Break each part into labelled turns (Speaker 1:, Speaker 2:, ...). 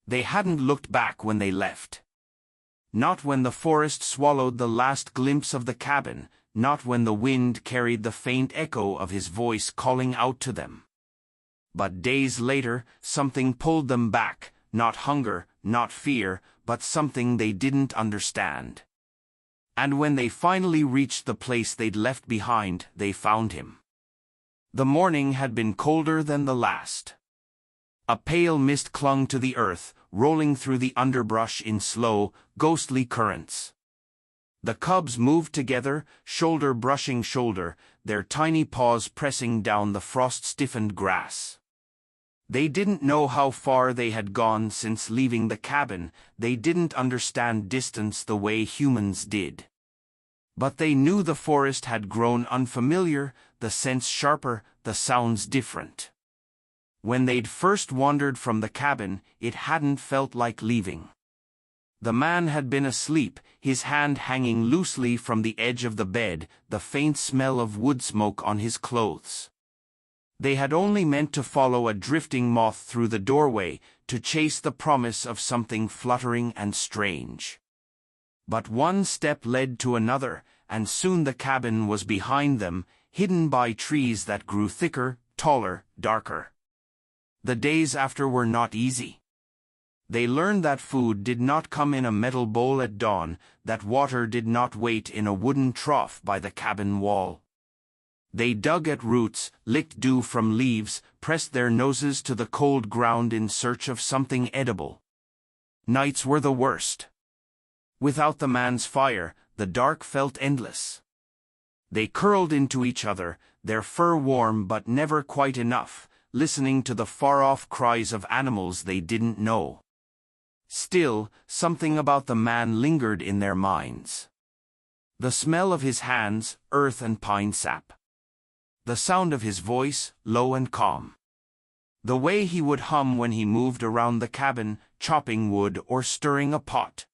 Speaker 1: They hadn't looked back when they left. Not when the forest swallowed the last glimpse of the cabin, not when the wind carried the faint echo of his voice calling out to them. But days later, something pulled them back, not hunger, not fear, but something they didn't understand. And when they finally reached the place they'd left behind, they found him. The morning had been colder than the last. A pale mist clung to the earth, rolling through the underbrush in slow, ghostly currents. The cubs moved together, shoulder brushing shoulder, their tiny paws pressing down the frost-stiffened grass. They didn't know how far they had gone since leaving the cabin, they didn't understand distance the way humans did. But they knew the forest had grown unfamiliar, the scents sharper, the sounds different. When they'd first wandered from the cabin, it hadn't felt like leaving. The man had been asleep, his hand hanging loosely from the edge of the bed, the faint smell of wood smoke on his clothes. They had only meant to follow a drifting moth through the doorway, to chase the promise of something fluttering and strange. But one step led to another, and soon the cabin was behind them, hidden by trees that grew thicker, taller, darker. The days after were not easy. They learned that food did not come in a metal bowl at dawn, that water did not wait in a wooden trough by the cabin wall. They dug at roots, licked dew from leaves, pressed their noses to the cold ground in search of something edible. Nights were the worst. Without the man's fire, the dark felt endless. They curled into each other, their fur warm but never quite enough, listening to the far-off cries of animals they didn't know. Still, something about the man lingered in their minds. The smell of his hands, earth and pine sap. The sound of his voice, low and calm. The way he would hum when he moved around the cabin, chopping wood or stirring a pot.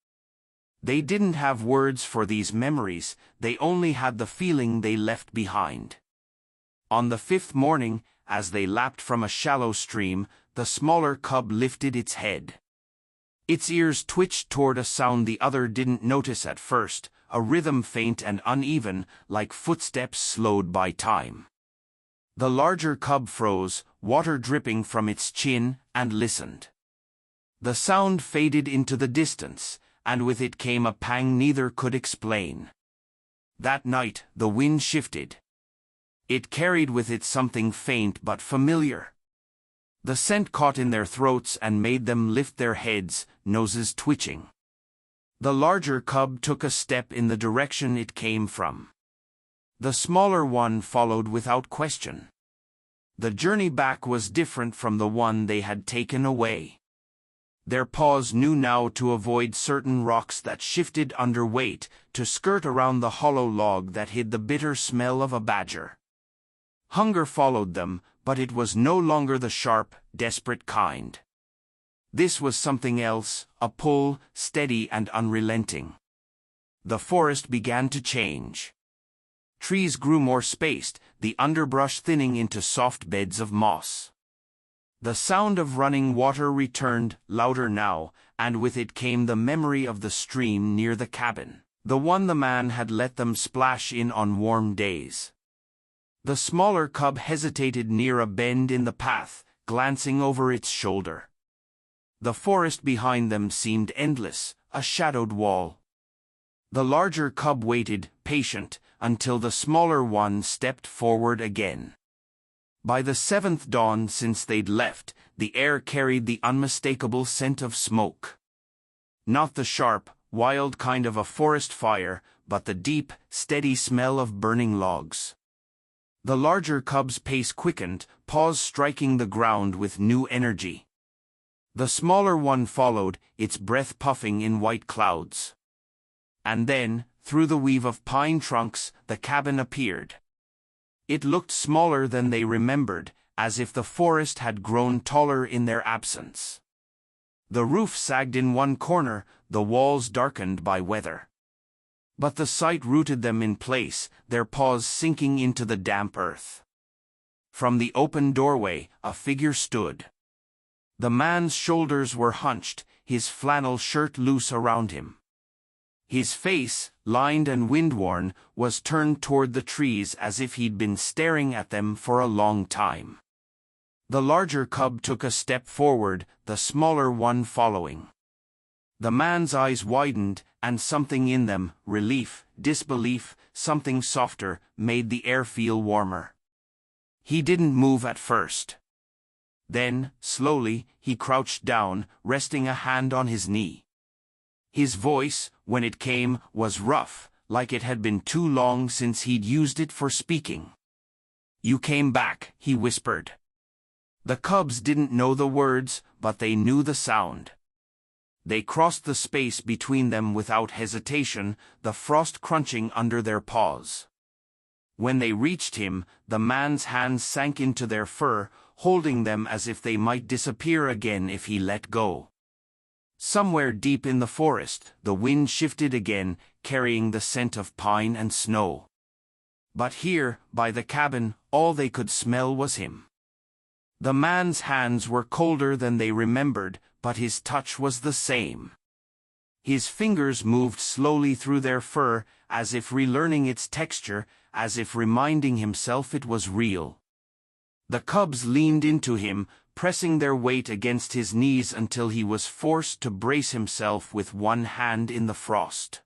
Speaker 1: They didn't have words for these memories, they only had the feeling they left behind. On the fifth morning, as they lapped from a shallow stream, the smaller cub lifted its head. Its ears twitched toward a sound the other didn't notice at first, a rhythm faint and uneven, like footsteps slowed by time. The larger cub froze, water dripping from its chin, and listened. The sound faded into the distance, and with it came a pang neither could explain. That night, the wind shifted. It carried with it something faint but familiar. The scent caught in their throats and made them lift their heads, noses twitching. The larger cub took a step in the direction it came from. The smaller one followed without question. The journey back was different from the one they had taken away. Their paws knew now to avoid certain rocks that shifted under weight, to skirt around the hollow log that hid the bitter smell of a badger. Hunger followed them, but it was no longer the sharp, desperate kind. This was something else, a pull, steady and unrelenting. The forest began to change. Trees grew more spaced, the underbrush thinning into soft beds of moss. The sound of running water returned, louder now, and with it came the memory of the stream near the cabin, the one the man had let them splash in on warm days. The smaller cub hesitated near a bend in the path, glancing over its shoulder. The forest behind them seemed endless, a shadowed wall. The larger cub waited, patient, until the smaller one stepped forward again. By the seventh dawn since they'd left, the air carried the unmistakable scent of smoke. Not the sharp, wild kind of a forest fire, but the deep, steady smell of burning logs. The larger cub's pace quickened, paws striking the ground with new energy. The smaller one followed, its breath puffing in white clouds. And then, through the weave of pine trunks, the cabin appeared. It looked smaller than they remembered, as if the forest had grown taller in their absence. The roof sagged in one corner, the walls darkened by weather. But the sight rooted them in place, their paws sinking into the damp earth. From the open doorway, a figure stood. The man's shoulders were hunched, his flannel shirt loose around him. His face, lined and wind-worn, was turned toward the trees as if he'd been staring at them for a long time. The larger cub took a step forward, the smaller one following. The man's eyes widened, and something in them, relief, disbelief, something softer, made the air feel warmer. He didn't move at first. Then, slowly, he crouched down, resting a hand on his knee. His voice, when it came, was rough, like it had been too long since he'd used it for speaking. "You came back," he whispered. The cubs didn't know the words, but they knew the sound. They crossed the space between them without hesitation, the frost crunching under their paws. When they reached him, the man's hands sank into their fur, holding them as if they might disappear again if he let go. Somewhere deep in the forest, the wind shifted again, carrying the scent of pine and snow. But here, by the cabin, all they could smell was him. The man's hands were colder than they remembered, but his touch was the same. His fingers moved slowly through their fur, as if relearning its texture, as if reminding himself it was real. The cubs leaned into him, pressing their weight against his knees until he was forced to brace himself with one hand in the frost.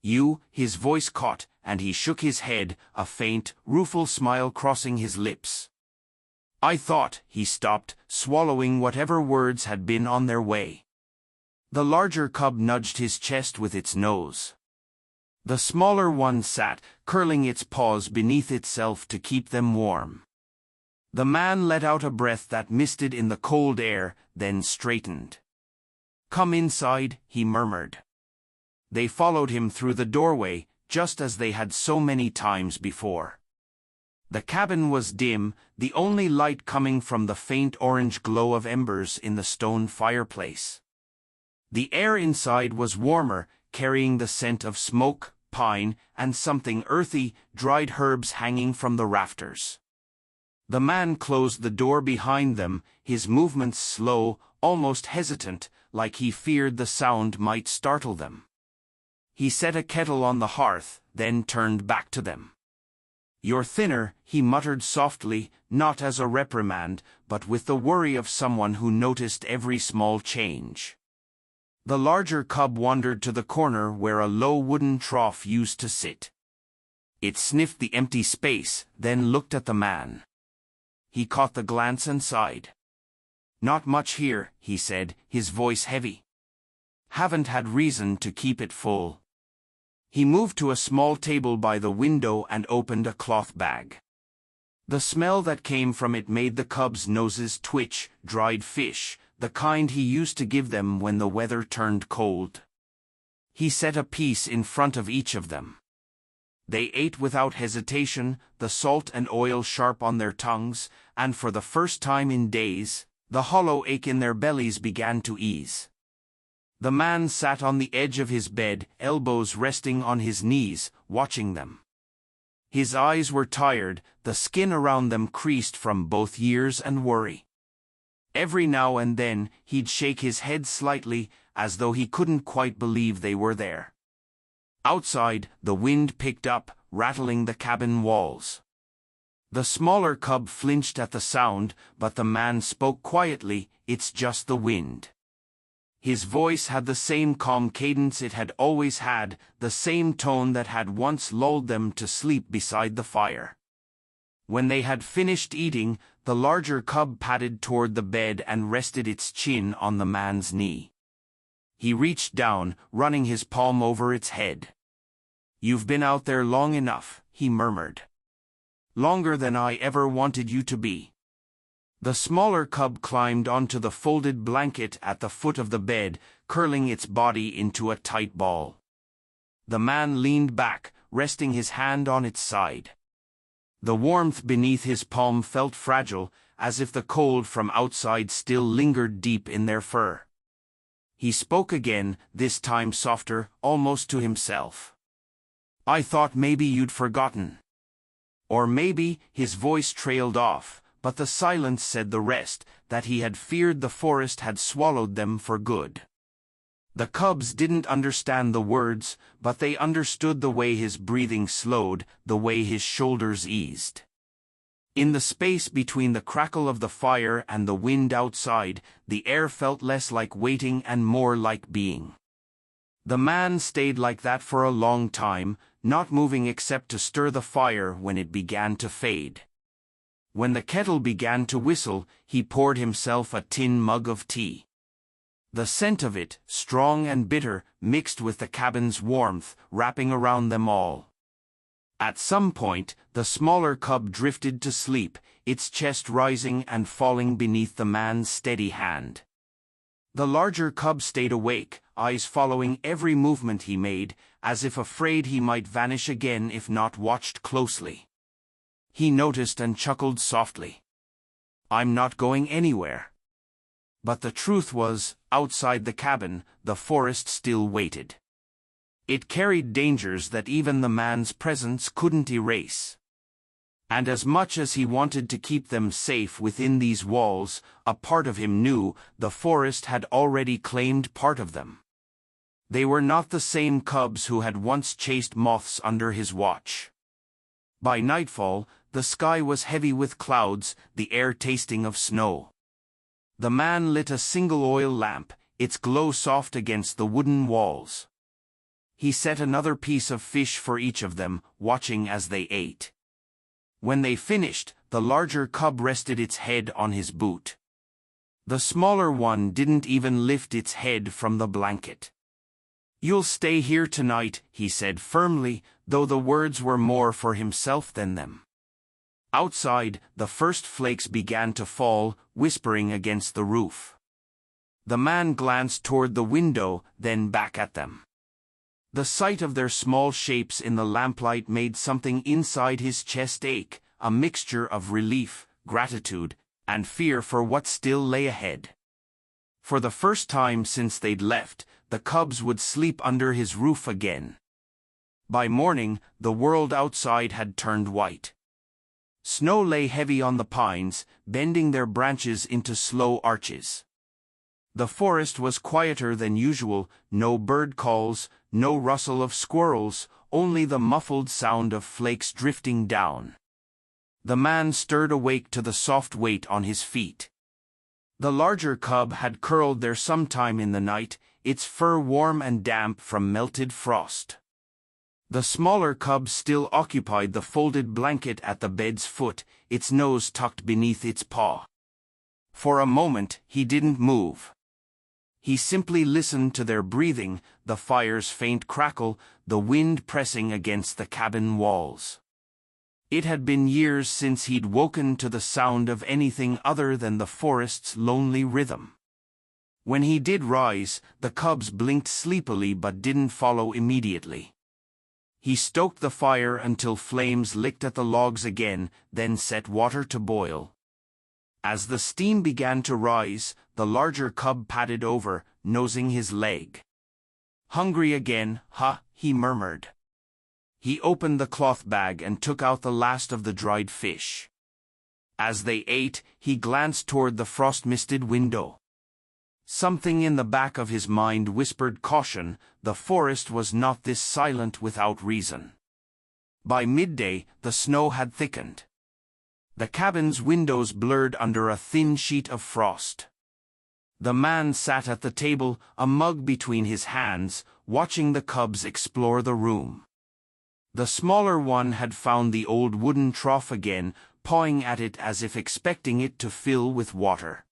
Speaker 1: "You," his voice caught, and he shook his head, a faint, rueful smile crossing his lips. "I thought," he stopped, swallowing whatever words had been on their way. The larger cub nudged his chest with its nose. The smaller one sat, curling its paws beneath itself to keep them warm. The man let out a breath that misted in the cold air, then straightened. "Come inside," he murmured. They followed him through the doorway, just as they had so many times before. The cabin was dim, the only light coming from the faint orange glow of embers in the stone fireplace. The air inside was warmer, carrying the scent of smoke, pine, and something earthy, dried herbs hanging from the rafters. The man closed the door behind them, his movements slow, almost hesitant, like he feared the sound might startle them. He set a kettle on the hearth, then turned back to them. "You're thinner," he muttered softly, not as a reprimand, but with the worry of someone who noticed every small change. The larger cub wandered to the corner where a low wooden trough used to sit. It sniffed the empty space, then looked at the man. He caught the glance and sighed. "Not much here," he said, his voice heavy. "Haven't had reason to keep it full." He moved to a small table by the window and opened a cloth bag. The smell that came from it made the cubs' noses twitch, dried fish, the kind he used to give them when the weather turned cold. He set a piece in front of each of them. They ate without hesitation, the salt and oil sharp on their tongues, and for the first time in days, the hollow ache in their bellies began to ease. The man sat on the edge of his bed, elbows resting on his knees, watching them. His eyes were tired, the skin around them creased from both years and worry. Every now and then, he'd shake his head slightly, as though he couldn't quite believe they were there. Outside, the wind picked up, rattling the cabin walls. The smaller cub flinched at the sound, but the man spoke quietly, "It's just the wind." His voice had the same calm cadence it had always had, the same tone that had once lulled them to sleep beside the fire. When they had finished eating, the larger cub padded toward the bed and rested its chin on the man's knee. He reached down, running his palm over its head. "You've been out there long enough," he murmured. "Longer than I ever wanted you to be." The smaller cub climbed onto the folded blanket at the foot of the bed, curling its body into a tight ball. The man leaned back, resting his hand on its side. The warmth beneath his palm felt fragile, as if the cold from outside still lingered deep in their fur. He spoke again, this time softer, almost to himself. "I thought maybe you'd forgotten." Or maybe, his voice trailed off, but the silence said the rest. that he had feared the forest had swallowed them for good. The cubs didn't understand the words, but they understood the way his breathing slowed, the way his shoulders eased. In the space between the crackle of the fire and the wind outside, the air felt less like waiting and more like being. The man stayed like that for a long time, not moving except to stir the fire when it began to fade. When the kettle began to whistle, he poured himself a tin mug of tea. The scent of it, strong and bitter, mixed with the cabin's warmth, wrapping around them all. At some point, the smaller cub drifted to sleep, its chest rising and falling beneath the man's steady hand. The larger cub stayed awake, eyes following every movement he made, as if afraid he might vanish again if not watched closely. He noticed and chuckled softly. "I'm not going anywhere." But the truth was, outside the cabin, the forest still waited. It carried dangers that even the man's presence couldn't erase. And as much as he wanted to keep them safe within these walls, a part of him knew the forest had already claimed part of them. They were not the same cubs who had once chased moths under his watch. By nightfall, the sky was heavy with clouds, the air tasting of snow. The man lit a single oil lamp, its glow soft against the wooden walls. He set another piece of fish for each of them, watching as they ate. When they finished, the larger cub rested its head on his boot. The smaller one didn't even lift its head from the blanket. "You'll stay here tonight," he said firmly, though the words were more for himself than them. Outside, the first flakes began to fall, whispering against the roof. The man glanced toward the window, then back at them. The sight of their small shapes in the lamplight made something inside his chest ache, a mixture of relief, gratitude, and fear for what still lay ahead. For the first time since they'd left, the cubs would sleep under his roof again. By morning, the world outside had turned white. Snow lay heavy on the pines, bending their branches into slow arches. The forest was quieter than usual, no bird calls, no rustle of squirrels, only the muffled sound of flakes drifting down. The man stirred awake to the soft weight on his feet. The larger cub had curled there sometime in the night, its fur warm and damp from melted frost. The smaller cub still occupied the folded blanket at the bed's foot, its nose tucked beneath its paw. For a moment, he didn't move. He simply listened to their breathing, the fire's faint crackle, the wind pressing against the cabin walls. It had been years since he'd woken to the sound of anything other than the forest's lonely rhythm. When he did rise, the cubs blinked sleepily but didn't follow immediately. He stoked the fire until flames licked at the logs again, then set water to boil. As the steam began to rise, the larger cub padded over, nosing his leg. "Hungry again, huh?" he murmured. He opened the cloth bag and took out the last of the dried fish. As they ate, he glanced toward the frost-misted window. Something in the back of his mind whispered caution, the forest was not this silent without reason. By midday, the snow had thickened. The cabin's windows blurred under a thin sheet of frost. The man sat at the table, a mug between his hands, watching the cubs explore the room. The smaller one had found the old wooden trough again, pawing at it as if expecting it to fill with water.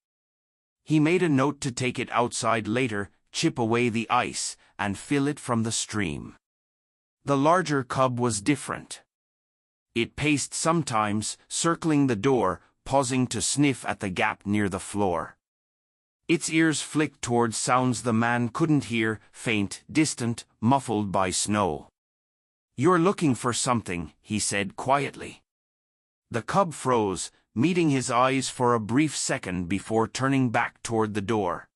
Speaker 1: He made a note to take it outside later, chip away the ice, and fill it from the stream. The larger cub was different. It paced sometimes, circling the door, pausing to sniff at the gap near the floor. Its ears flicked toward sounds the man couldn't hear, faint, distant, muffled by snow. "You're looking for something," he said quietly. The cub froze, meeting his eyes for a brief second before turning back toward the door.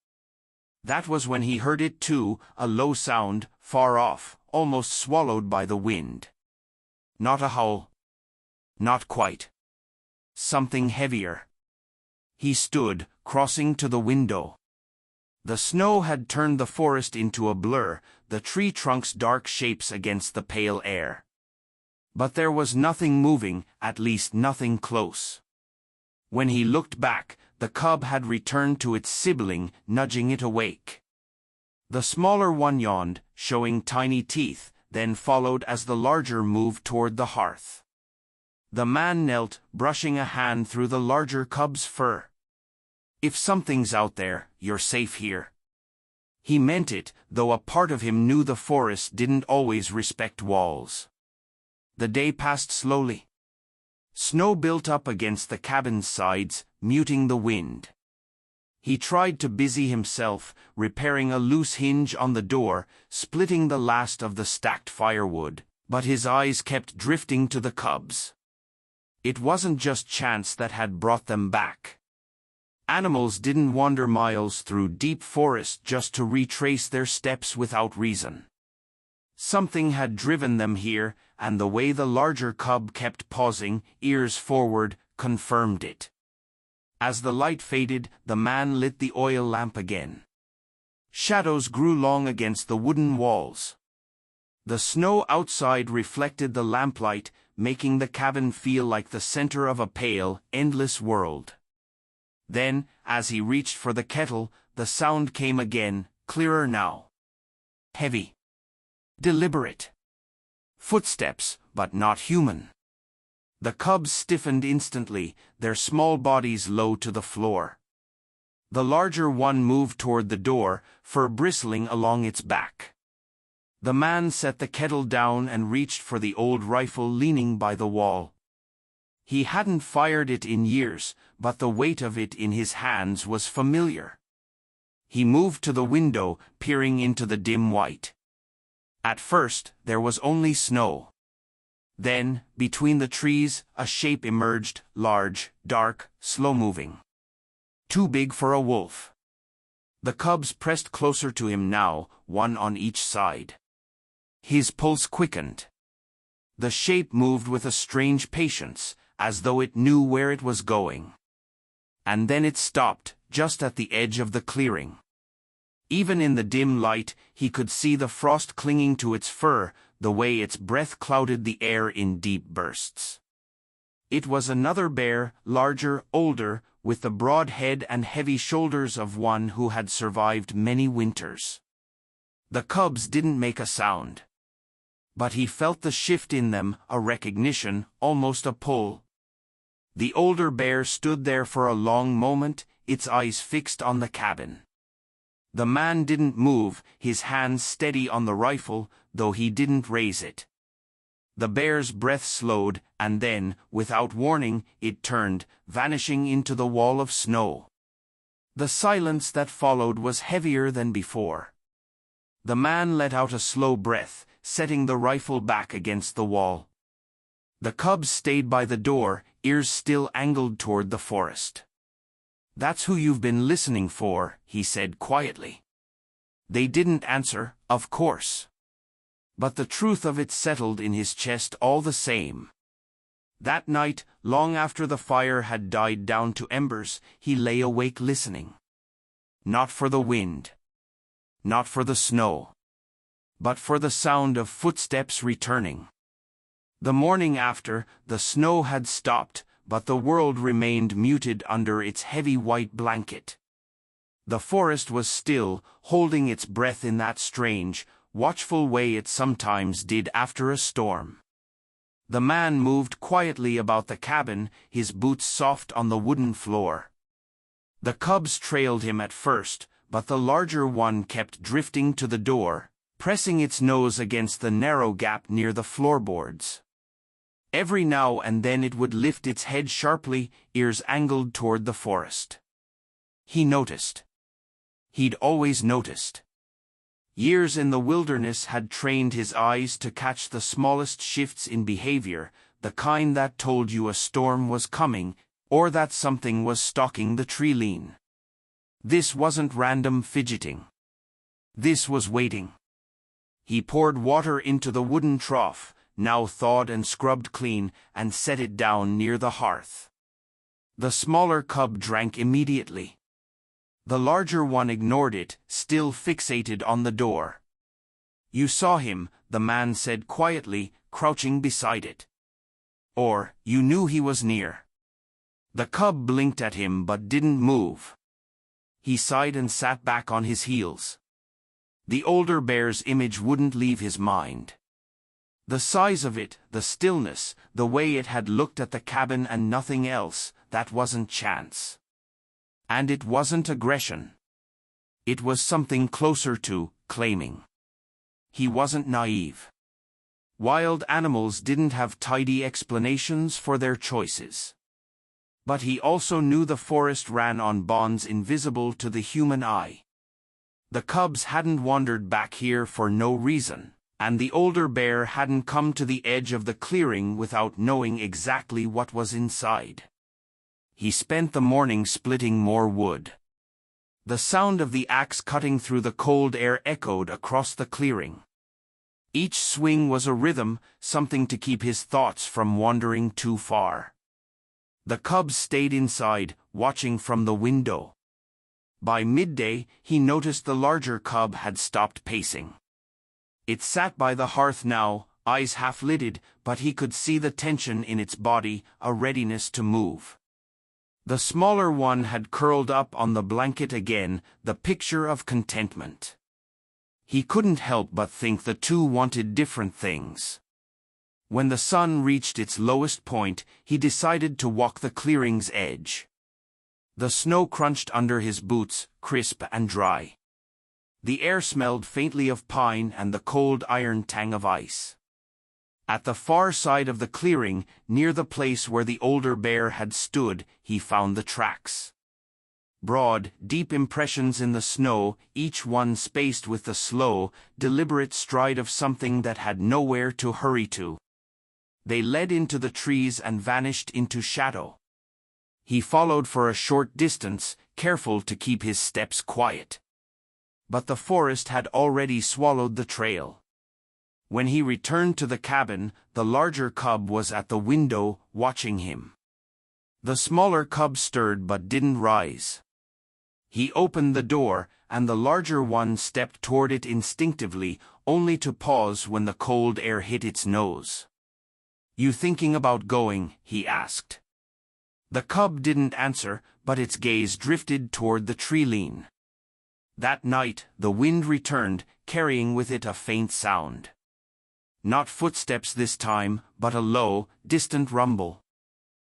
Speaker 1: That was when he heard it too, a low sound, far off, almost swallowed by the wind. Not a howl. Not quite. Something heavier. He stood, crossing to the window. The snow had turned the forest into a blur, the tree trunks dark shapes against the pale air. But there was nothing moving, at least nothing close. When he looked back, the cub had returned to its sibling, nudging it awake. The smaller one yawned, showing tiny teeth, then followed as the larger moved toward the hearth. The man knelt, brushing a hand through the larger cub's fur. "If something's out there, you're safe here." He meant it, though a part of him knew the forest didn't always respect walls. The day passed slowly. Snow built up against the cabin's sides, muting the wind. He tried to busy himself, repairing a loose hinge on the door, splitting the last of the stacked firewood, but his eyes kept drifting to the cubs. It wasn't just chance that had brought them back. Animals didn't wander miles through deep forest just to retrace their steps without reason. Something had driven them here, and the way the larger cub kept pausing, ears forward, confirmed it. As the light faded, the man lit the oil lamp again. Shadows grew long against the wooden walls. The snow outside reflected the lamplight, making the cabin feel like the center of a pale, endless world. Then, as he reached for the kettle, the sound came again, clearer now. Heavy. Deliberate. Footsteps, but not human. The cubs stiffened instantly, their small bodies low to the floor. The larger one moved toward the door, fur bristling along its back. The man set the kettle down and reached for the old rifle leaning by the wall. He hadn't fired it in years, but the weight of it in his hands was familiar. He moved to the window, peering into the dim white. At first, there was only snow. Then, between the trees, a shape emerged, large, dark, slow-moving. Too big for a wolf. The cubs pressed closer to him now, one on each side. His pulse quickened. The shape moved with a strange patience, as though it knew where it was going. And then it stopped, just at the edge of the clearing. Even in the dim light, he could see the frost clinging to its fur, the way its breath clouded the air in deep bursts. It was another bear, larger, older, with the broad head and heavy shoulders of one who had survived many winters. The cubs didn't make a sound. But he felt the shift in them, a recognition, almost a pull. The older bear stood there for a long moment, its eyes fixed on the cabin. The man didn't move, his hands steady on the rifle, though he didn't raise it. The bear's breath slowed, and then, without warning, it turned, vanishing into the wall of snow. The silence that followed was heavier than before. The man let out a slow breath, setting the rifle back against the wall. The cubs stayed by the door, ears still angled toward the forest. "That's who you've been listening for," he said quietly. They didn't answer, of course. But the truth of it settled in his chest all the same. That night, long after the fire had died down to embers, he lay awake listening. Not for the wind. Not for the snow. But for the sound of footsteps returning. The morning after, the snow had stopped, but the world remained muted under its heavy white blanket. The forest was still, holding its breath in that strange, watchful way it sometimes did after a storm. The man moved quietly about the cabin, his boots soft on the wooden floor. The cubs trailed him at first, but the larger one kept drifting to the door, pressing its nose against the narrow gap near the floorboards. Every now and then it would lift its head sharply, ears angled toward the forest. He noticed. He'd always noticed. Years in the wilderness had trained his eyes to catch the smallest shifts in behavior, the kind that told you a storm was coming, or that something was stalking the tree line. This wasn't random fidgeting. This was waiting. He poured water into the wooden trough, now thawed and scrubbed clean, and set it down near the hearth. The smaller cub drank immediately. The larger one ignored it, still fixated on the door. "You saw him," the man said quietly, crouching beside it. "Or, you knew he was near." The cub blinked at him but didn't move. He sighed and sat back on his heels. The older bear's image wouldn't leave his mind. The size of it, the stillness, the way it had looked at the cabin and nothing else, that wasn't chance. And it wasn't aggression. It was something closer to claiming. He wasn't naive. Wild animals didn't have tidy explanations for their choices. But he also knew the forest ran on bonds invisible to the human eye. The cubs hadn't wandered back here for no reason, and the older bear hadn't come to the edge of the clearing without knowing exactly what was inside. He spent the morning splitting more wood. The sound of the axe cutting through the cold air echoed across the clearing. Each swing was a rhythm, something to keep his thoughts from wandering too far. The cubs stayed inside, watching from the window. By midday, he noticed the larger cub had stopped pacing. It sat by the hearth now, eyes half-lidded, but he could see the tension in its body, a readiness to move. The smaller one had curled up on the blanket again, the picture of contentment. He couldn't help but think the two wanted different things. When the sun reached its lowest point, he decided to walk the clearing's edge. The snow crunched under his boots, crisp and dry. The air smelled faintly of pine and the cold iron tang of ice. At the far side of the clearing, near the place where the older bear had stood, he found the tracks. Broad, deep impressions in the snow, each one spaced with the slow, deliberate stride of something that had nowhere to hurry to. They led into the trees and vanished into shadow. He followed for a short distance, careful to keep his steps quiet. But the forest had already swallowed the trail. When he returned to the cabin, the larger cub was at the window, watching him. The smaller cub stirred but didn't rise. He opened the door, and the larger one stepped toward it instinctively, only to pause when the cold air hit its nose. "You thinking about going?" he asked. The cub didn't answer, but its gaze drifted toward the tree line. That night, the wind returned, carrying with it a faint sound. Not footsteps this time, but a low, distant rumble.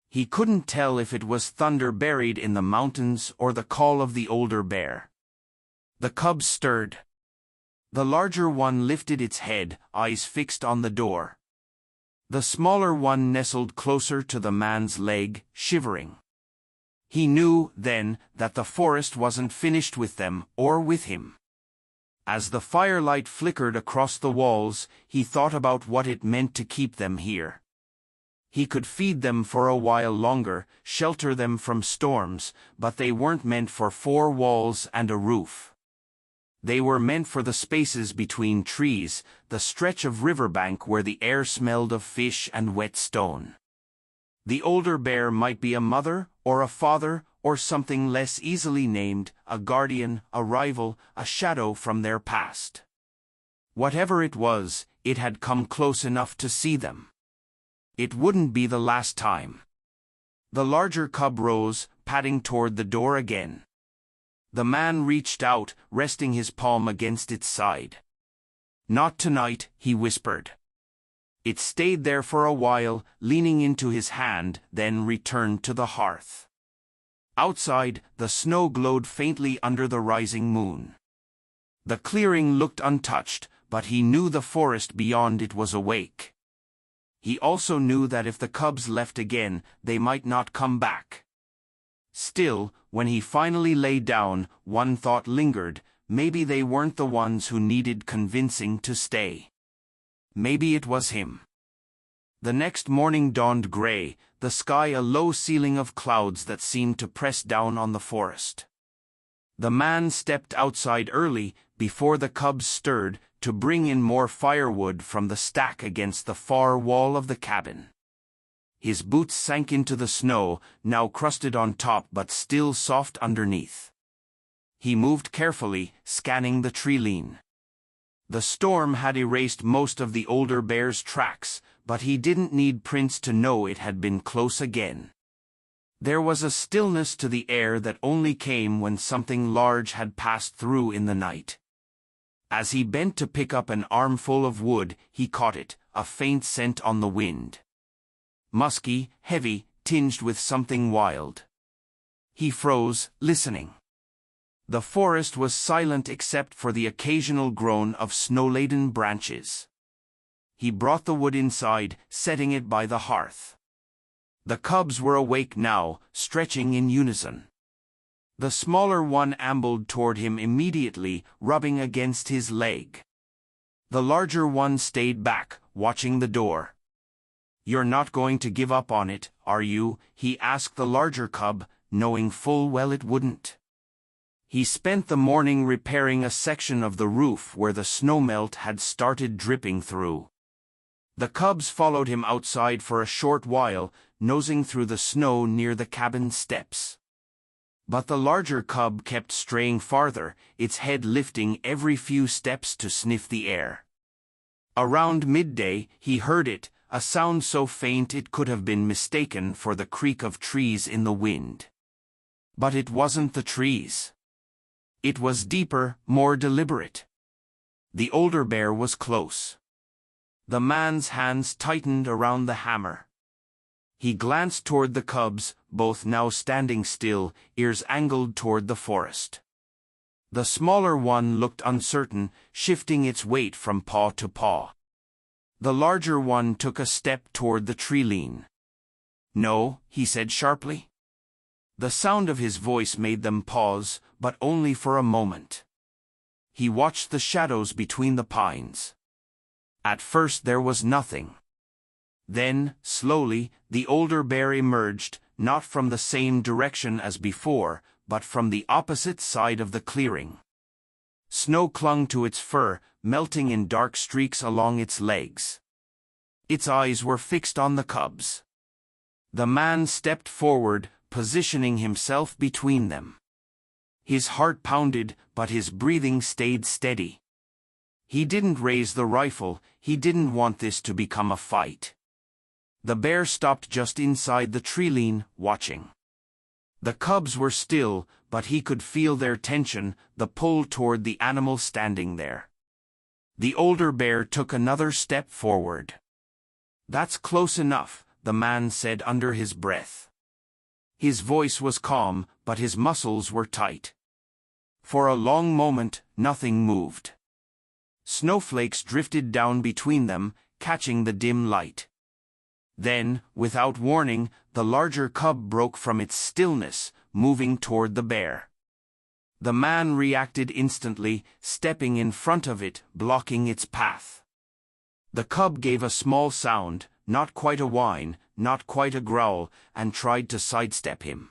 Speaker 1: He couldn't tell if it was thunder buried in the mountains or the call of the older bear. The cub stirred. The larger one lifted its head, eyes fixed on the door. The smaller one nestled closer to the man's leg, shivering. He knew, then, that the forest wasn't finished with them, or with him. As the firelight flickered across the walls, he thought about what it meant to keep them here. He could feed them for a while longer, shelter them from storms, but they weren't meant for four walls and a roof. They were meant for the spaces between trees, the stretch of riverbank where the air smelled of fish and wet stone. The older bear might be a mother, or a father, or something less easily named, a guardian, a rival, a shadow from their past. Whatever it was, it had come close enough to see them. It wouldn't be the last time. The larger cub rose, padding toward the door again. The man reached out, resting his palm against its side. "Not tonight," he whispered. It stayed there for a while, leaning into his hand, then returned to the hearth. Outside, the snow glowed faintly under the rising moon. The clearing looked untouched, but he knew the forest beyond it was awake. He also knew that if the cubs left again, they might not come back. Still, when he finally lay down, one thought lingered: maybe they weren't the ones who needed convincing to stay. Maybe it was him. The next morning dawned gray, the sky a low ceiling of clouds that seemed to press down on the forest. The man stepped outside early, before the cubs stirred, to bring in more firewood from the stack against the far wall of the cabin. His boots sank into the snow, now crusted on top but still soft underneath. He moved carefully, scanning the tree-line. The storm had erased most of the older bear's tracks, but he didn't need prints to know it had been close again. There was a stillness to the air that only came when something large had passed through in the night. As he bent to pick up an armful of wood, he caught it, a faint scent on the wind. Musky, heavy, tinged with something wild. He froze, listening. The forest was silent except for the occasional groan of snow-laden branches. He brought the wood inside, setting it by the hearth. The cubs were awake now, stretching in unison. The smaller one ambled toward him immediately, rubbing against his leg. The larger one stayed back, watching the door. "You're not going to give up on it, are you?" he asked the larger cub, knowing full well it wouldn't. He spent the morning repairing a section of the roof where the snowmelt had started dripping through. The cubs followed him outside for a short while, nosing through the snow near the cabin steps. But the larger cub kept straying farther, its head lifting every few steps to sniff the air. Around midday, he heard it, a sound so faint it could have been mistaken for the creak of trees in the wind. But it wasn't the trees. It was deeper, more deliberate. The older bear was close. The man's hands tightened around the hammer. He glanced toward the cubs, both now standing still, ears angled toward the forest. The smaller one looked uncertain, shifting its weight from paw to paw. The larger one took a step toward the tree-line. "No," he said sharply. The sound of his voice made them pause, but only for a moment. He watched the shadows between the pines. At first there was nothing. Then, slowly, the older bear emerged, not from the same direction as before, but from the opposite side of the clearing. Snow clung to its fur, melting in dark streaks along its legs. Its eyes were fixed on the cubs. The man stepped forward, positioning himself between them. His heart pounded, but his breathing stayed steady. He didn't raise the rifle, he didn't want this to become a fight. The bear stopped just inside the tree-line, watching. The cubs were still, but he could feel their tension, the pull toward the animal standing there. The older bear took another step forward. "That's close enough," the man said under his breath. His voice was calm, but his muscles were tight. For a long moment, nothing moved. Snowflakes drifted down between them, catching the dim light. Then, without warning, the larger cub broke from its stillness, moving toward the bear. The man reacted instantly, stepping in front of it, blocking its path. The cub gave a small sound, not quite a whine, not quite a growl, and tried to sidestep him.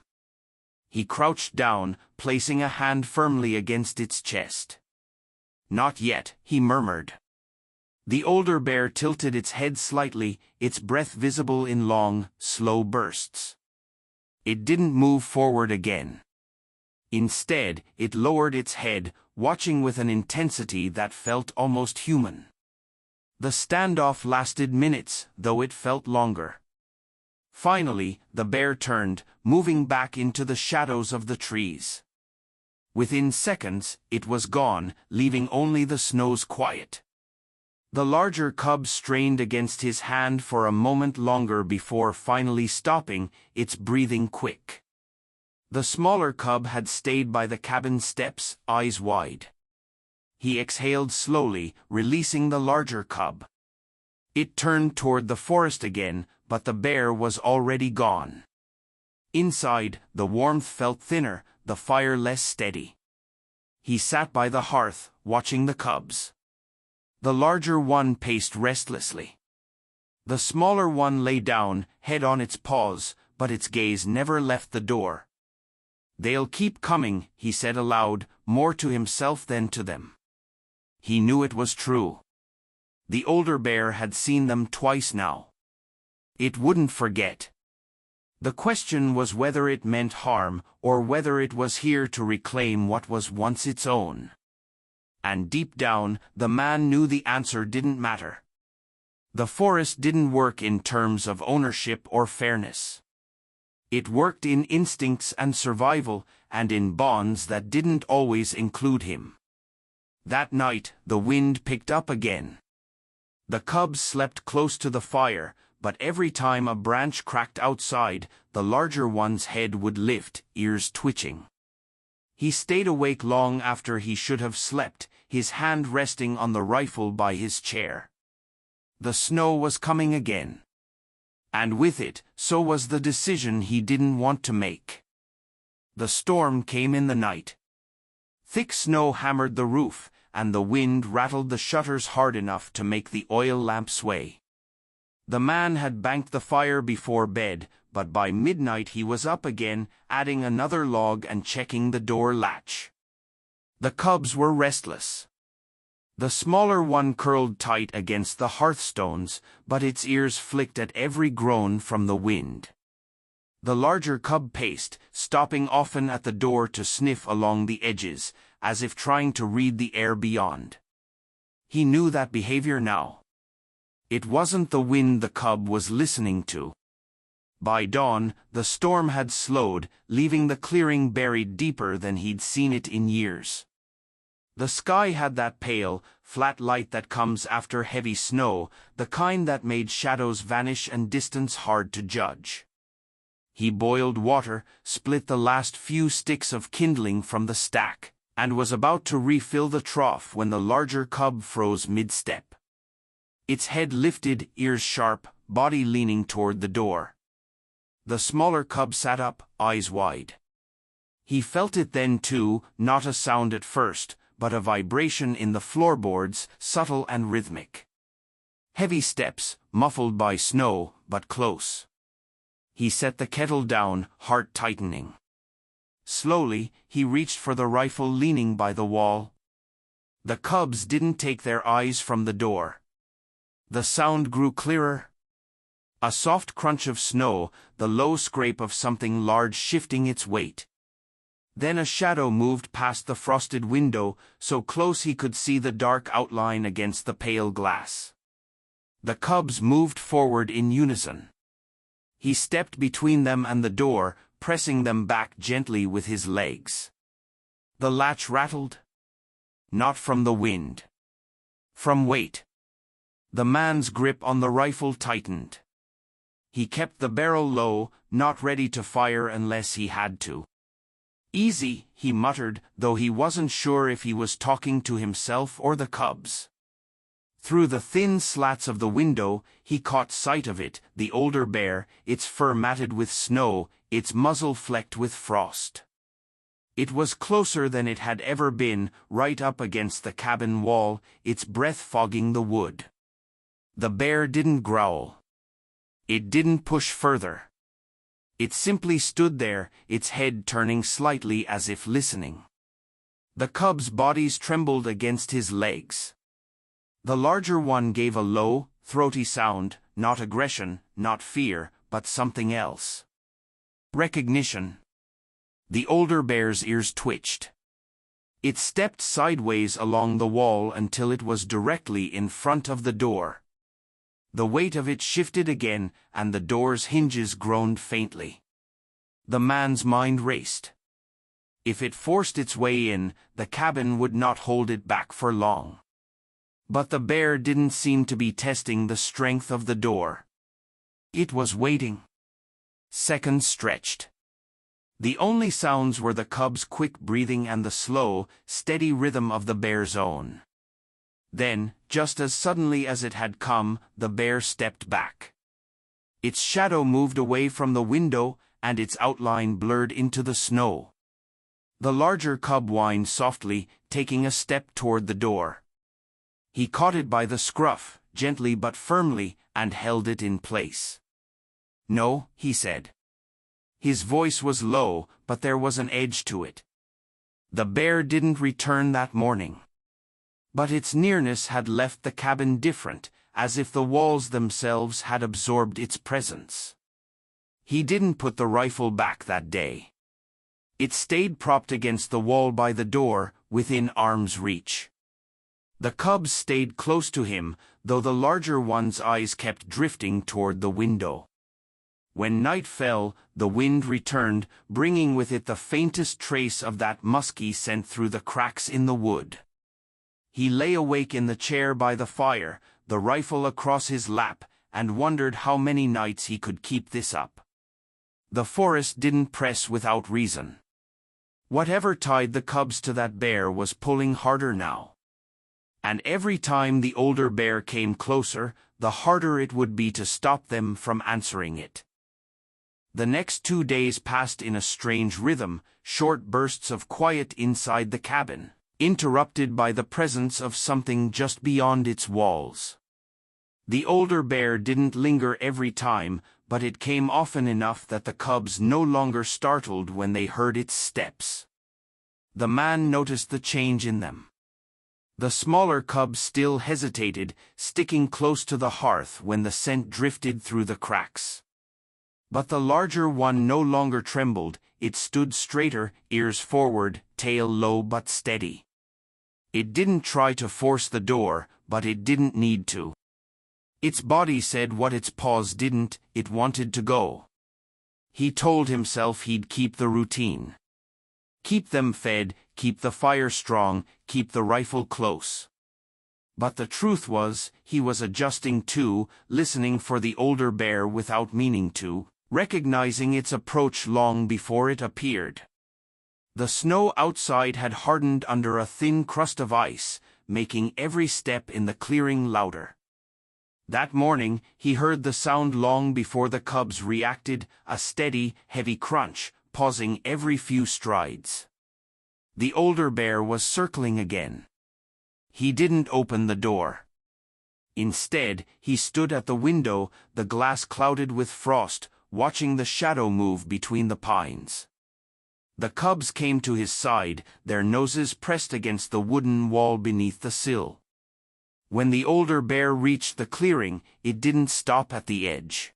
Speaker 1: He crouched down, placing a hand firmly against its chest. "Not yet," he murmured. The older bear tilted its head slightly, its breath visible in long, slow bursts. It didn't move forward again. Instead, it lowered its head, watching with an intensity that felt almost human. The standoff lasted minutes, though it felt longer. Finally, the bear turned, moving back into the shadows of the trees. Within seconds, it was gone, leaving only the snows quiet. The larger cub strained against his hand for a moment longer before finally stopping, its breathing quick. The smaller cub had stayed by the cabin steps, eyes wide. He exhaled slowly, releasing the larger cub. It turned toward the forest again, but the bear was already gone. Inside, the warmth felt thinner, the fire less steady. He sat by the hearth, watching the cubs. The larger one paced restlessly. The smaller one lay down, head on its paws, but its gaze never left the door. "They'll keep coming," he said aloud, more to himself than to them. He knew it was true. The older bear had seen them twice now. It wouldn't forget. The question was whether it meant harm, or whether it was here to reclaim what was once its own. And deep down, the man knew the answer didn't matter. The forest didn't work in terms of ownership or fairness. It worked in instincts and survival, and in bonds that didn't always include him. That night, the wind picked up again. The cubs slept close to the fire, but every time a branch cracked outside, the larger one's head would lift, ears twitching. He stayed awake long after he should have slept, his hand resting on the rifle by his chair. The snow was coming again. And with it, so was the decision he didn't want to make. The storm came in the night. Thick snow hammered the roof, and the wind rattled the shutters hard enough to make the oil lamp sway. The man had banked the fire before bed, but by midnight he was up again, adding another log and checking the door latch. The cubs were restless. The smaller one curled tight against the hearthstones, but its ears flicked at every groan from the wind. The larger cub paced, stopping often at the door to sniff along the edges, as if trying to read the air beyond. He knew that behavior now. It wasn't the wind the cub was listening to. By dawn, the storm had slowed, leaving the clearing buried deeper than he'd seen it in years. The sky had that pale, flat light that comes after heavy snow, the kind that made shadows vanish and distance hard to judge. He boiled water, split the last few sticks of kindling from the stack, and was about to refill the trough when the larger cub froze mid-step. Its head lifted, ears sharp, body leaning toward the door. The smaller cub sat up, eyes wide. He felt it then too, not a sound at first, but a vibration in the floorboards, subtle and rhythmic. Heavy steps, muffled by snow, but close. He set the kettle down, heart tightening. Slowly, he reached for the rifle leaning by the wall. The cubs didn't take their eyes from the door. The sound grew clearer. A soft crunch of snow, the low scrape of something large shifting its weight. Then a shadow moved past the frosted window, so close he could see the dark outline against the pale glass. The cubs moved forward in unison. He stepped between them and the door, pressing them back gently with his legs. The latch rattled. Not from the wind. From weight. The man's grip on the rifle tightened. He kept the barrel low, not ready to fire unless he had to. "Easy," he muttered, though he wasn't sure if he was talking to himself or the cubs. Through the thin slats of the window, he caught sight of it, the older bear, its fur matted with snow, its muzzle flecked with frost. It was closer than it had ever been, right up against the cabin wall, its breath fogging the wood. The bear didn't growl. It didn't push further. It simply stood there, its head turning slightly as if listening. The cubs' bodies trembled against his legs. The larger one gave a low, throaty sound, not aggression, not fear, but something else. Recognition. The older bear's ears twitched. It stepped sideways along the wall until it was directly in front of the door. The weight of it shifted again, and the door's hinges groaned faintly. The man's mind raced. If it forced its way in, the cabin would not hold it back for long. But the bear didn't seem to be testing the strength of the door. It was waiting. Seconds stretched. The only sounds were the cub's quick breathing and the slow, steady rhythm of the bear's own. Then, just as suddenly as it had come, the bear stepped back. Its shadow moved away from the window, and its outline blurred into the snow. The larger cub whined softly, taking a step toward the door. He caught it by the scruff, gently but firmly, and held it in place. "No," he said. His voice was low, but there was an edge to it. The bear didn't return that morning. But its nearness had left the cabin different, as if the walls themselves had absorbed its presence. He didn't put the rifle back that day. It stayed propped against the wall by the door, within arm's reach. The cubs stayed close to him, though the larger one's eyes kept drifting toward the window. When night fell, the wind returned, bringing with it the faintest trace of that musky scent through the cracks in the wood. He lay awake in the chair by the fire, the rifle across his lap, and wondered how many nights he could keep this up. The forest didn't press without reason. Whatever tied the cubs to that bear was pulling harder now. And every time the older bear came closer, the harder it would be to stop them from answering it. The next 2 days passed in a strange rhythm, short bursts of quiet inside the cabin, interrupted by the presence of something just beyond its walls. The older bear didn't linger every time, but it came often enough that the cubs no longer startled when they heard its steps. The man noticed the change in them. The smaller cub still hesitated, sticking close to the hearth when the scent drifted through the cracks. But the larger one no longer trembled, it stood straighter, ears forward, tail low but steady. It didn't try to force the door, but it didn't need to. Its body said what its paws didn't, it wanted to go. He told himself he'd keep the routine. Keep them fed, keep the fire strong, keep the rifle close. But the truth was, he was adjusting too, listening for the older bear without meaning to, recognizing its approach long before it appeared. The snow outside had hardened under a thin crust of ice, making every step in the clearing louder. That morning, he heard the sound long before the cubs reacted, a steady, heavy crunch, pausing every few strides. The older bear was circling again. He didn't open the door. Instead, he stood at the window, the glass clouded with frost, watching the shadow move between the pines. The cubs came to his side, their noses pressed against the wooden wall beneath the sill. When the older bear reached the clearing, it didn't stop at the edge.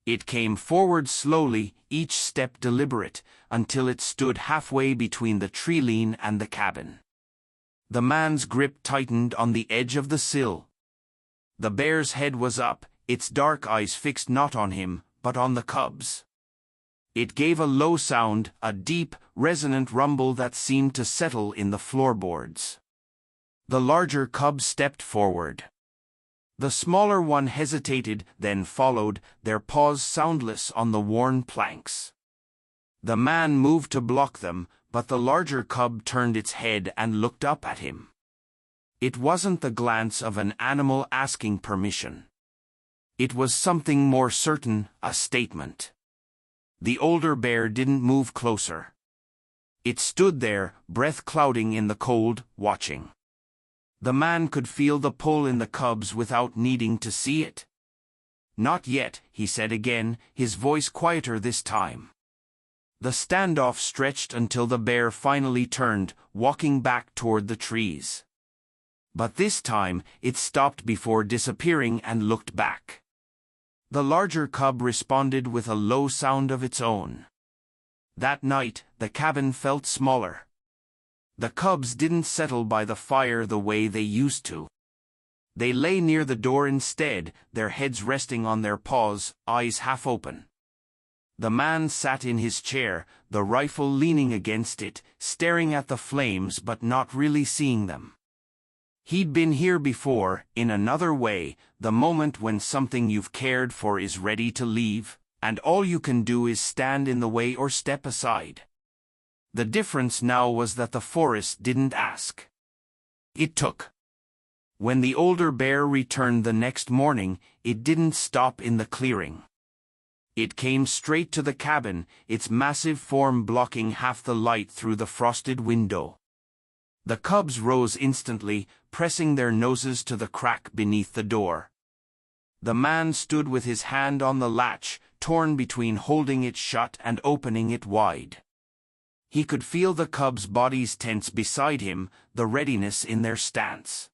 Speaker 1: It came forward slowly, each step deliberate, until it stood halfway between the tree-line and the cabin. The man's grip tightened on the edge of the sill. The bear's head was up, its dark eyes fixed not on him, but on the cubs. It gave a low sound, a deep, resonant rumble that seemed to settle in the floorboards. The larger cub stepped forward. The smaller one hesitated, then followed, their paws soundless on the worn planks. The man moved to block them, but the larger cub turned its head and looked up at him. It wasn't the glance of an animal asking permission. It was something more certain, a statement. The older bear didn't move closer. It stood there, breath clouding in the cold, watching. The man could feel the pull in the cubs without needing to see it. "Not yet," he said again, his voice quieter this time. The standoff stretched until the bear finally turned, walking back toward the trees. But this time, it stopped before disappearing and looked back. The larger cub responded with a low sound of its own. That night, the cabin felt smaller. The cubs didn't settle by the fire the way they used to. They lay near the door instead, their heads resting on their paws, eyes half open. The man sat in his chair, the rifle leaning against it, staring at the flames but not really seeing them. He'd been here before, in another way, the moment when something you've cared for is ready to leave, and all you can do is stand in the way or step aside. The difference now was that the forest didn't ask. It took. When the older bear returned the next morning, it didn't stop in the clearing. It came straight to the cabin, its massive form blocking half the light through the frosted window. The cubs rose instantly, pressing their noses to the crack beneath the door. The man stood with his hand on the latch, torn between holding it shut and opening it wide. He could feel the cubs' bodies tense beside him, the readiness in their stance.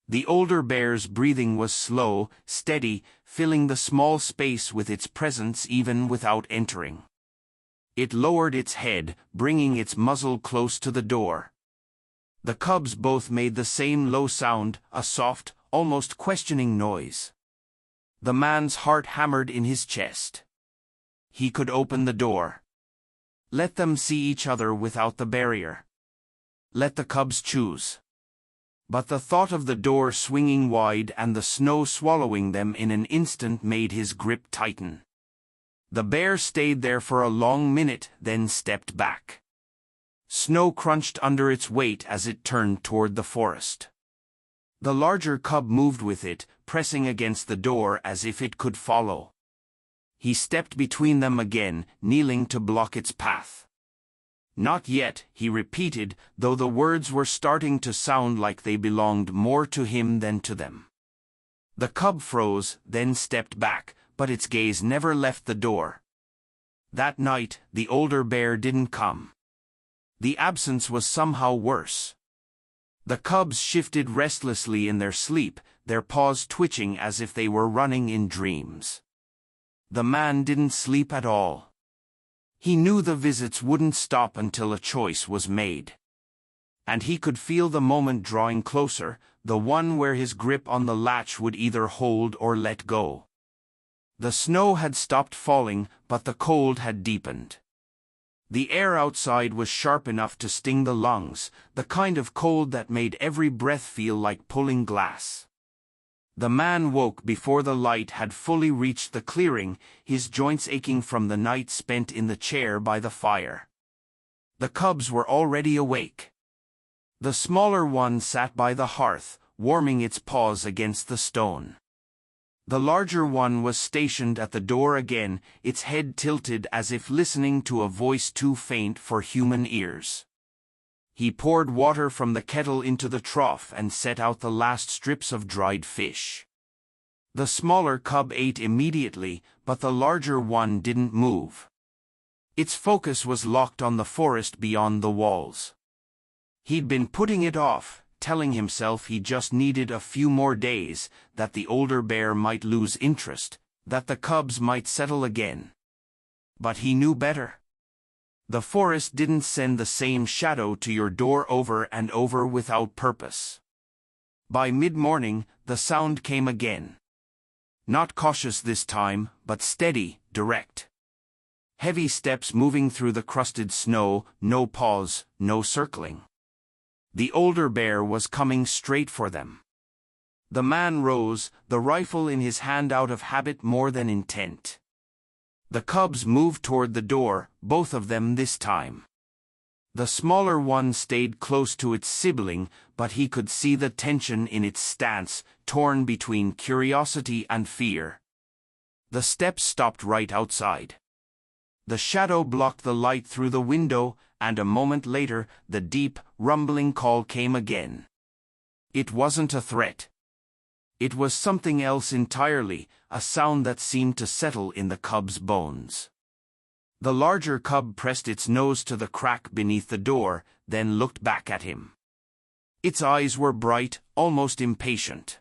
Speaker 1: The older bear's breathing was slow, steady, filling the small space with its presence even without entering. It lowered its head, bringing its muzzle close to the door. The cubs both made the same low sound, a soft, almost questioning noise. The man's heart hammered in his chest. He could open the door. Let them see each other without the barrier. Let the cubs choose. But the thought of the door swinging wide and the snow swallowing them in an instant made his grip tighten. The bear stayed there for a long minute, then stepped back. Snow crunched under its weight as it turned toward the forest. The larger cub moved with it, pressing against the door as if it could follow. He stepped between them again, kneeling to block its path. "Not yet," he repeated, though the words were starting to sound like they belonged more to him than to them. The cub froze, then stepped back, but its gaze never left the door. That night, the older bear didn't come. The absence was somehow worse. The cubs shifted restlessly in their sleep, their paws twitching as if they were running in dreams. The man didn't sleep at all. He knew the visits wouldn't stop until a choice was made. And he could feel the moment drawing closer, the one where his grip on the latch would either hold or let go. The snow had stopped falling, but the cold had deepened. The air outside was sharp enough to sting the lungs, the kind of cold that made every breath feel like pulling glass. The man woke before the light had fully reached the clearing, his joints aching from the night spent in the chair by the fire. The cubs were already awake. The smaller one sat by the hearth, warming its paws against the stone. The larger one was stationed at the door again, its head tilted as if listening to a voice too faint for human ears. He poured water from the kettle into the trough and set out the last strips of dried fish. The smaller cub ate immediately, but the larger one didn't move. Its focus was locked on the forest beyond the walls. He'd been putting it off, telling himself he just needed a few more days, that the older bear might lose interest, that the cubs might settle again. But he knew better. The forest didn't send the same shadow to your door over and over without purpose. By mid-morning, the sound came again. Not cautious this time, but steady, direct. Heavy steps moving through the crusted snow, no pause, no circling. The older bear was coming straight for them. The man rose, the rifle in his hand out of habit more than intent. The cubs moved toward the door, both of them this time. The smaller one stayed close to its sibling, but he could see the tension in its stance, torn between curiosity and fear. The steps stopped right outside. The shadow blocked the light through the window, and a moment later, the deep, rumbling call came again. It wasn't a threat. It was something else entirely, a sound that seemed to settle in the cub's bones. The larger cub pressed its nose to the crack beneath the door, then looked back at him. Its eyes were bright, almost impatient.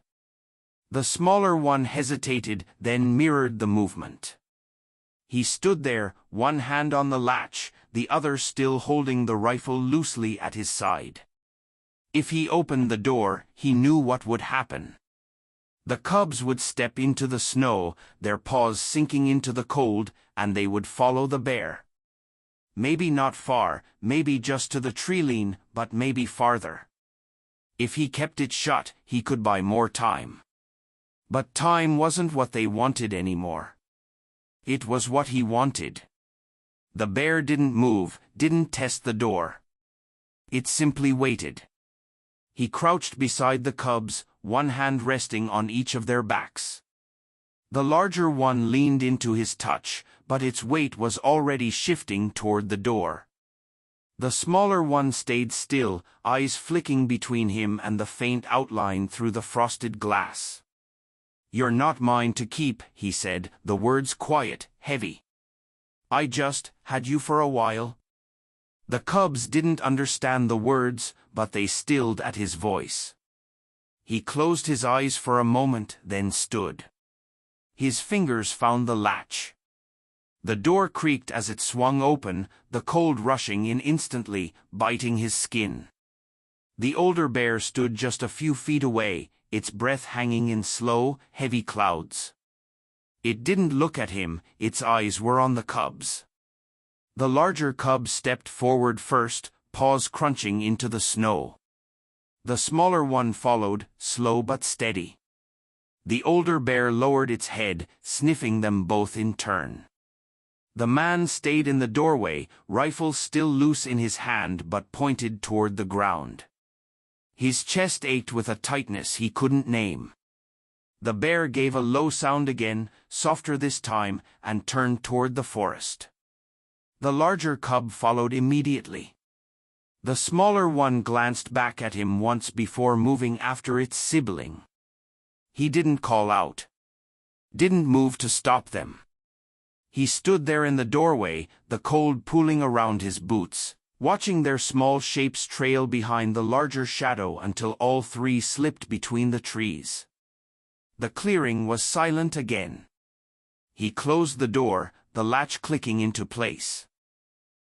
Speaker 1: The smaller one hesitated, then mirrored the movement. He stood there, one hand on the latch, the other still holding the rifle loosely at his side. If he opened the door, he knew what would happen. The cubs would step into the snow, their paws sinking into the cold, and they would follow the bear. Maybe not far, maybe just to the tree-line, but maybe farther. If he kept it shut, he could buy more time. But time wasn't what they wanted anymore. It was what he wanted. The bear didn't move, didn't test the door. It simply waited. He crouched beside the cubs, one hand resting on each of their backs. The larger one leaned into his touch, but its weight was already shifting toward the door. The smaller one stayed still, eyes flicking between him and the faint outline through the frosted glass. "You're not mine to keep," he said, the words quiet, heavy. "I just had you for a while." The cubs didn't understand the words, but they stilled at his voice. He closed his eyes for a moment, then stood. His fingers found the latch. The door creaked as it swung open, the cold rushing in instantly, biting his skin. The older bear stood just a few feet away, its breath hanging in slow, heavy clouds. It didn't look at him, its eyes were on the cubs. The larger cub stepped forward first, paws crunching into the snow. The smaller one followed, slow but steady. The older bear lowered its head, sniffing them both in turn. The man stayed in the doorway, rifle still loose in his hand but pointed toward the ground. His chest ached with a tightness he couldn't name. The bear gave a low sound again, softer this time, and turned toward the forest. The larger cub followed immediately. The smaller one glanced back at him once before moving after its sibling. He didn't call out. Didn't move to stop them. He stood there in the doorway, the cold pooling around his boots, watching their small shapes trail behind the larger shadow until all three slipped between the trees. The clearing was silent again. He closed the door, the latch clicking into place.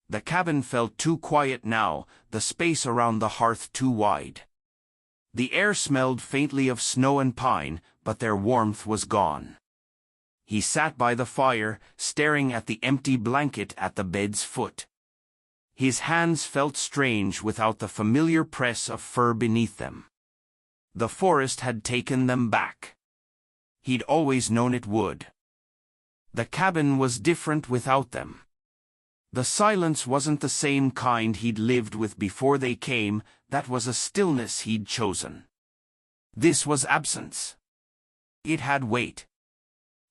Speaker 1: The cabin felt too quiet now, the space around the hearth too wide. The air smelled faintly of snow and pine, but their warmth was gone. He sat by the fire, staring at the empty blanket at the bed's foot. His hands felt strange without the familiar press of fur beneath them. The forest had taken them back. He'd always known it would. The cabin was different without them. The silence wasn't the same kind he'd lived with before they came, that was a stillness he'd chosen. This was absence. It had weight.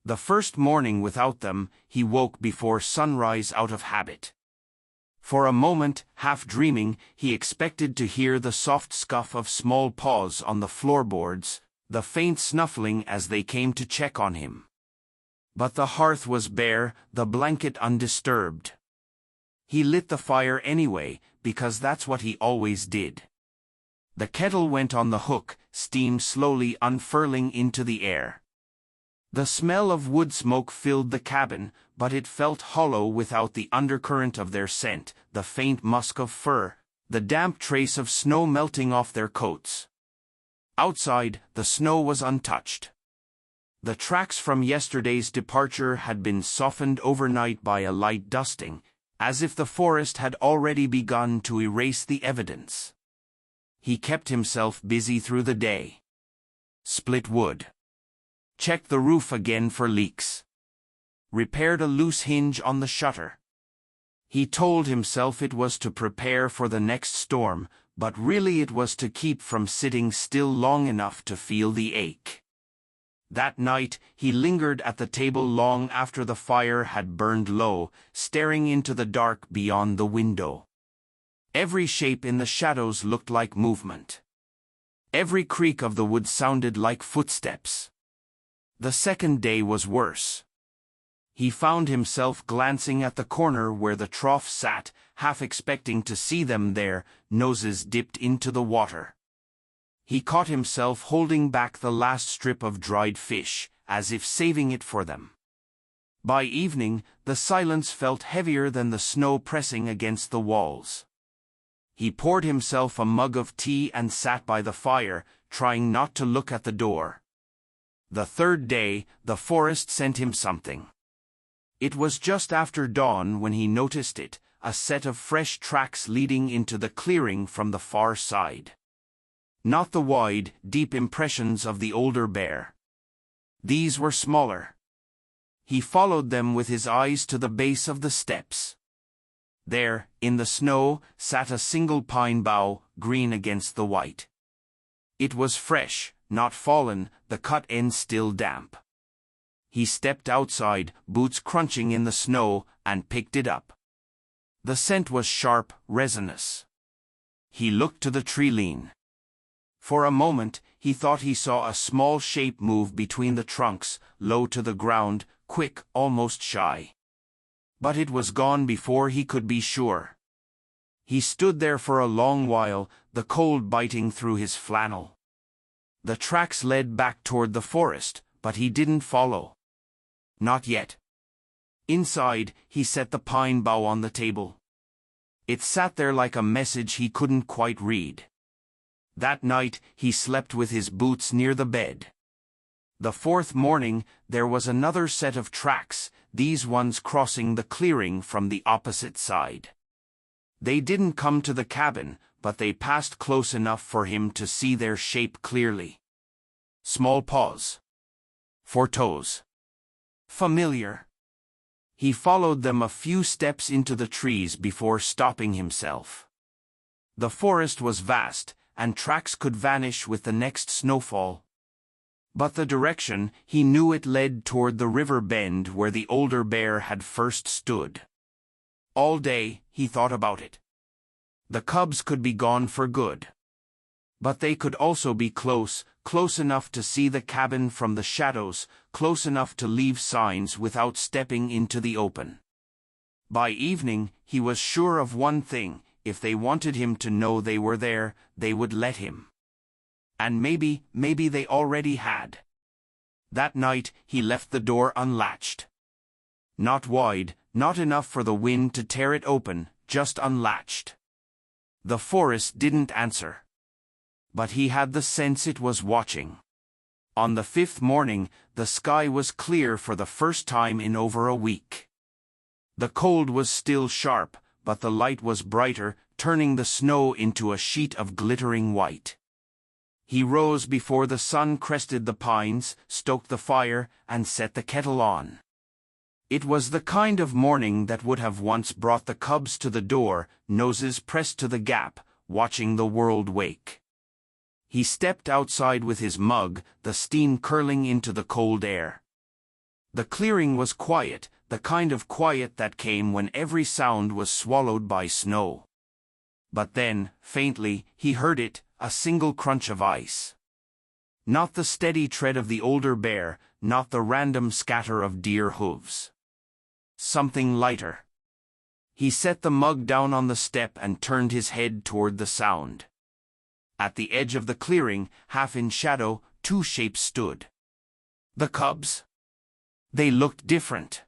Speaker 1: The first morning without them, he woke before sunrise out of habit. For a moment, half dreaming, he expected to hear the soft scuff of small paws on the floorboards, the faint snuffling as they came to check on him. But the hearth was bare, the blanket undisturbed. He lit the fire anyway, because that's what he always did. The kettle went on the hook, steam slowly unfurling into the air. The smell of wood smoke filled the cabin, but it felt hollow without the undercurrent of their scent, the faint musk of fur, the damp trace of snow melting off their coats. Outside, the snow was untouched. The tracks from yesterday's departure had been softened overnight by a light dusting, as if the forest had already begun to erase the evidence. He kept himself busy through the day. Split wood. Checked the roof again for leaks. Repaired a loose hinge on the shutter. He told himself it was to prepare for the next storm, but really it was to keep from sitting still long enough to feel the ache. That night, he lingered at the table long after the fire had burned low, staring into the dark beyond the window. Every shape in the shadows looked like movement. Every creak of the wood sounded like footsteps. The second day was worse. He found himself glancing at the corner where the trough sat, half expecting to see them there, noses dipped into the water. He caught himself holding back the last strip of dried fish, as if saving it for them. By evening, the silence felt heavier than the snow pressing against the walls. He poured himself a mug of tea and sat by the fire, trying not to look at the door. The third day, the forest sent him something. It was just after dawn when he noticed it, a set of fresh tracks leading into the clearing from the far side. Not the wide, deep impressions of the older bear. These were smaller. He followed them with his eyes to the base of the steps. There, in the snow, sat a single pine bough, green against the white. It was fresh, not fallen, the cut end still damp. He stepped outside, boots crunching in the snow, and picked it up. The scent was sharp, resinous. He looked to the tree lean. For a moment, he thought he saw a small shape move between the trunks, low to the ground, quick, almost shy. But it was gone before he could be sure. He stood there for a long while, the cold biting through his flannel. The tracks led back toward the forest, but he didn't follow. Not yet. Inside, he set the pine bough on the table. It sat there like a message he couldn't quite read. That night, he slept with his boots near the bed. The fourth morning, there was another set of tracks, these ones crossing the clearing from the opposite side. They didn't come to the cabin, but they passed close enough for him to see their shape clearly. Small paws. 4 toes. Familiar. He followed them a few steps into the trees before stopping himself. The forest was vast, and tracks could vanish with the next snowfall. But the direction, he knew it led toward the river bend where the older bear had first stood. All day, he thought about it. The cubs could be gone for good. But they could also be close enough to see the cabin from the shadows, close enough to leave signs without stepping into the open. By evening, he was sure of one thing: if they wanted him to know they were there, they would let him. And maybe they already had. That night, he left the door unlatched. Not wide, not enough for the wind to tear it open, just unlatched. The forest didn't answer. But he had the sense it was watching. On the 5th morning, the sky was clear for the first time in over a week. The cold was still sharp, but the light was brighter, turning the snow into a sheet of glittering white. He rose before the sun crested the pines, stoked the fire, and set the kettle on. It was the kind of morning that would have once brought the cubs to the door, noses pressed to the gap, watching the world wake. He stepped outside with his mug, the steam curling into the cold air. The clearing was quiet, the kind of quiet that came when every sound was swallowed by snow. But then, faintly, he heard it, a single crunch of ice. Not the steady tread of the older bear, not the random scatter of deer hooves. Something lighter. He set the mug down on the step and turned his head toward the sound. At the edge of the clearing, half in shadow, 2 shapes stood. The cubs. They looked different.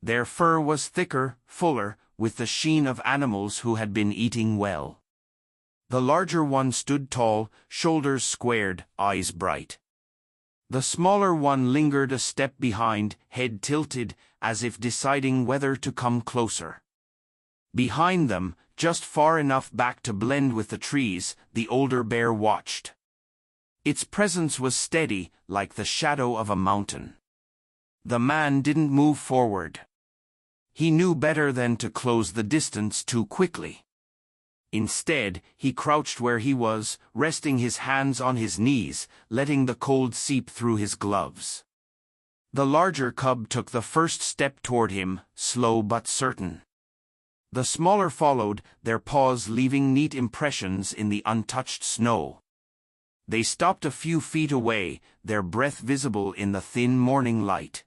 Speaker 1: Their fur was thicker, fuller, with the sheen of animals who had been eating well. The larger one stood tall, shoulders squared, eyes bright. The smaller one lingered a step behind, head tilted, as if deciding whether to come closer. Behind them, just far enough back to blend with the trees, the older bear watched. Its presence was steady, like the shadow of a mountain. The man didn't move forward. He knew better than to close the distance too quickly. Instead, he crouched where he was, resting his hands on his knees, letting the cold seep through his gloves. The larger cub took the first step toward him, slow but certain. The smaller followed, their paws leaving neat impressions in the untouched snow. They stopped a few feet away, their breath visible in the thin morning light.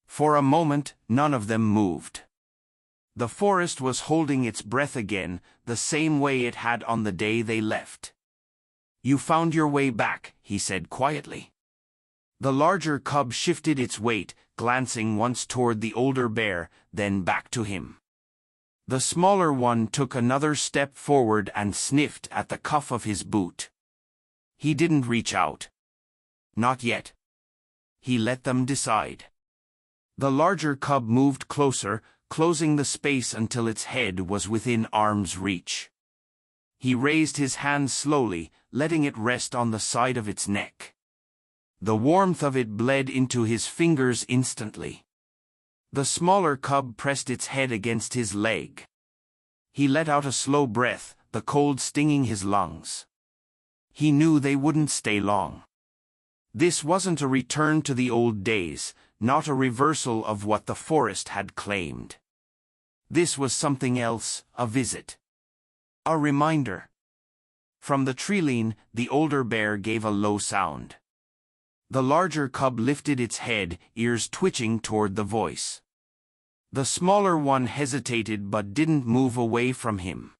Speaker 1: For a moment, none of them moved. The forest was holding its breath again, the same way it had on the day they left. "You found your way back," he said quietly. The larger cub shifted its weight, glancing once toward the older bear, then back to him. The smaller one took another step forward and sniffed at the cuff of his boot. He didn't reach out. Not yet. He let them decide. The larger cub moved closer, closing the space until its head was within arm's reach. He raised his hand slowly, letting it rest on the side of its neck. The warmth of it bled into his fingers instantly. The smaller cub pressed its head against his leg. He let out a slow breath, the cold stinging his lungs. He knew they wouldn't stay long. This wasn't a return to the old days, not a reversal of what the forest had claimed. This was something else, a visit. A reminder. From the treeline, the older bear gave a low sound. The larger cub lifted its head, ears twitching toward the voice. The smaller one hesitated but didn't move away from him.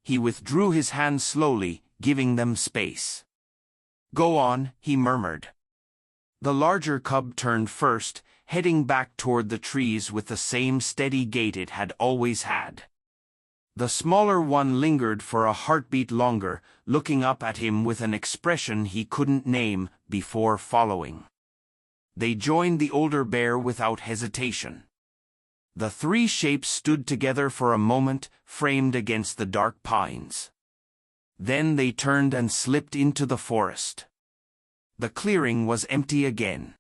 Speaker 1: He withdrew his hands slowly, giving them space. Go on, he murmured. The larger cub turned first, heading back toward the trees with the same steady gait it had always had. The smaller one lingered for a heartbeat longer, looking up at him with an expression he couldn't name, before following. They joined the older bear without hesitation. The three shapes stood together for a moment, framed against the dark pines. Then they turned and slipped into the forest. The clearing was empty again.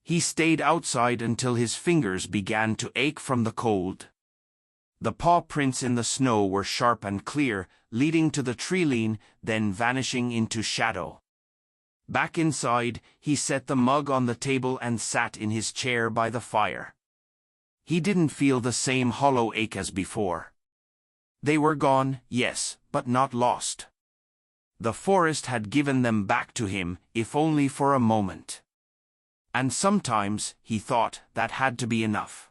Speaker 1: He stayed outside until his fingers began to ache from the cold. The paw prints in the snow were sharp and clear, leading to the treeline, then vanishing into shadow. Back inside, he set the mug on the table and sat in his chair by the fire. He didn't feel the same hollow ache as before. They were gone, yes, but not lost. The forest had given them back to him, if only for a moment. And sometimes, he thought, that had to be enough.